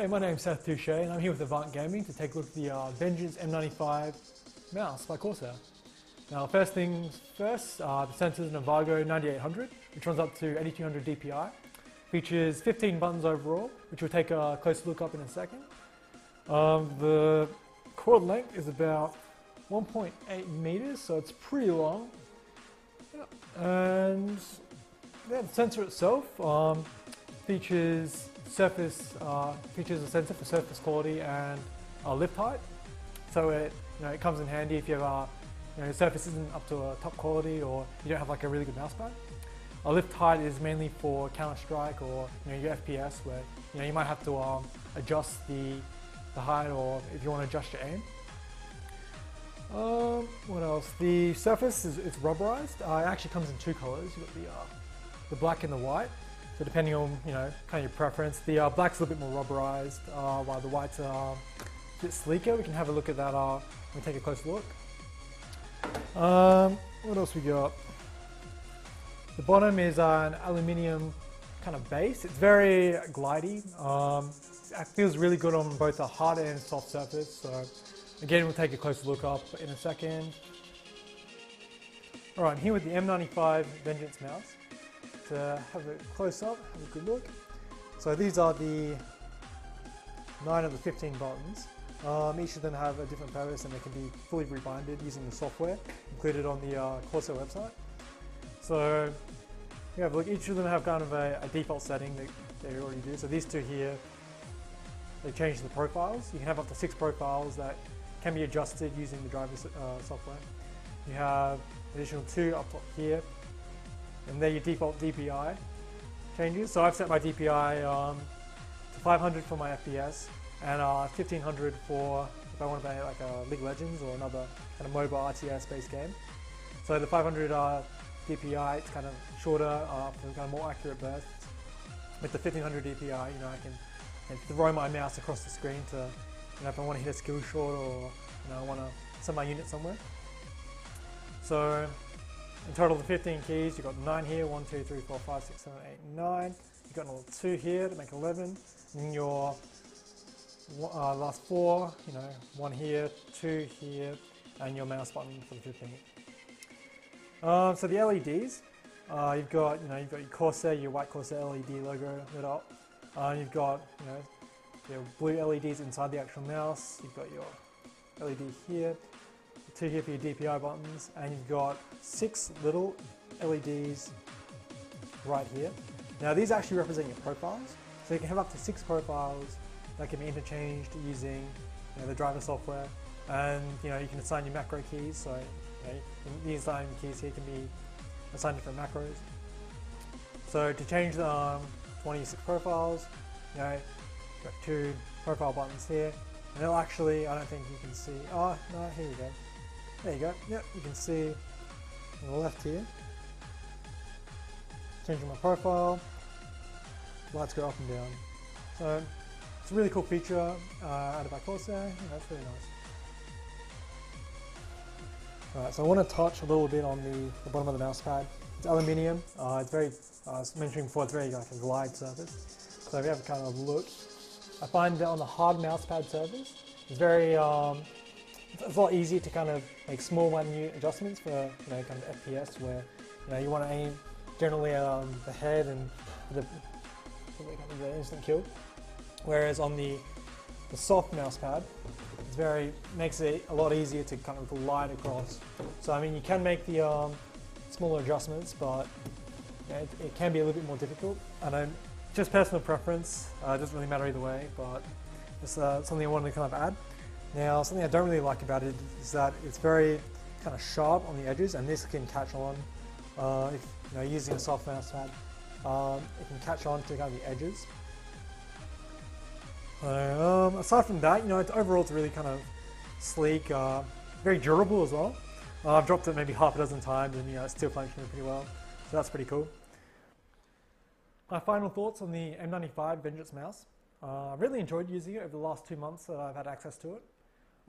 Hey, my name's Seth Touche and I'm here with AVANT Gaming to take a look at the Vengeance M95 mouse by Corsair. Now first things first, the sensor is an Avago 9800 which runs up to 8200 DPI. Features 15 buttons overall, which we'll take a closer look up in a second. The cord length is about 1.8 meters, so it's pretty long. And yeah, the sensor itself features a sensor for surface quality and lift height. So it comes in handy if your surface isn't up to a top quality or you don't have like a really good mouse pad. A lift height is mainly for Counter-Strike or your FPS, where you might have to adjust the height, or if you want to adjust your aim. What else? The surface it's rubberized. It actually comes in two colors. You've got the black and the white. So depending on kind of your preference, the black's a little bit more rubberized, while the white's a bit sleeker. We can have a look at that when we take a closer look. What else we got? The bottom is an aluminium kind of base. It's very glidey. It feels really good on both a hard and soft surface. So again, we'll take a closer look up in a second. All right, I'm here with the M95 Vengeance mouse. To have a close up, have a good look. So these are the 9 of the 15 buttons. Each of them have a different purpose and they can be fully rebinded using the software included on the CORSAIR website. So yeah, look, each of them have kind of a default setting that they already do. So these two here, they change the profiles. You can have up to 6 profiles that can be adjusted using the driver software. You have additional 2 up top here, and they're your default DPI changes. So I've set my DPI to 500 for my FPS and 1500 for if I want to play like a League of Legends or another kind of mobile RTS based game. So the 500 DPI, it's kind of shorter for kind of more accurate bursts. With the 1500 DPI, I can throw my mouse across the screen to, if I want to hit a skill shot or I want to send my unit somewhere. So in total, the 15 keys, you've got 9 here, 1, 2, 3, 4, 5, 6, 7, 8, 9. You've got another 2 here to make 11. And your last 4, 1 here, 2 here, and your mouse button for the 15. So the LEDs, you've got your Corsair, your white Corsair LED logo lit up. You've got your blue LEDs inside the actual mouse. You've got your LED here, 2 here for your DPI buttons, and you've got 6 little LEDs right here. Now these actually represent your profiles, so you can have up to 6 profiles that can be interchanged using the driver software, and you can assign your macro keys. So the assigned keys here can be assigned different macros. So to change the 26 profiles, you've got 2 profile buttons here, and they'll actually, I don't think you can see, oh no, here we go. There you go, yep, you can see on the left here, changing my profile, lights go up and down. So it's a really cool feature added by Corsair, it's really nice. Alright, so I want to touch a little bit on the bottom of the mouse pad. It's aluminium, it's very, I was mentioning before, it's very like a glide surface. So if you have a kind of look, I find that on the hard mouse pad surface, it's very, it's a lot easier to kind of make small minute adjustments for kind of FPS where you want to aim generally at the head and the instant kill. Whereas on the soft mouse pad, makes it a lot easier to kind of glide across. So I mean, you can make the smaller adjustments, but it can be a little bit more difficult. And just personal preference, it doesn't really matter either way, but it's something I wanted to kind of add. Now, something I don't really like about it is that it's very kind of sharp on the edges, and this can catch on if using a soft mouse pad. It can catch on to kind of the edges. Aside from that, overall it's really kind of sleek, very durable as well. I've dropped it maybe half a dozen times and it's still functioning pretty well, so that's pretty cool. My final thoughts on the M95 Vengeance mouse. I've really enjoyed using it over the last 2 months that I've had access to it.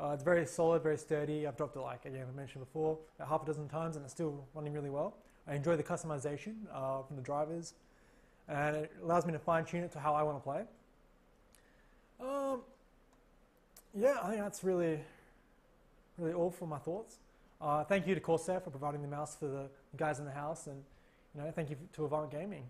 It's very solid, very sturdy. I've dropped it again, I mentioned before, about half a dozen times and it's still running really well. I enjoy the customization from the drivers, and it allows me to fine tune it to how I want to play. Yeah, I think that's really all for my thoughts. Thank you to Corsair for providing the mouse for the guys in the house, and thank you to Avant Gaming.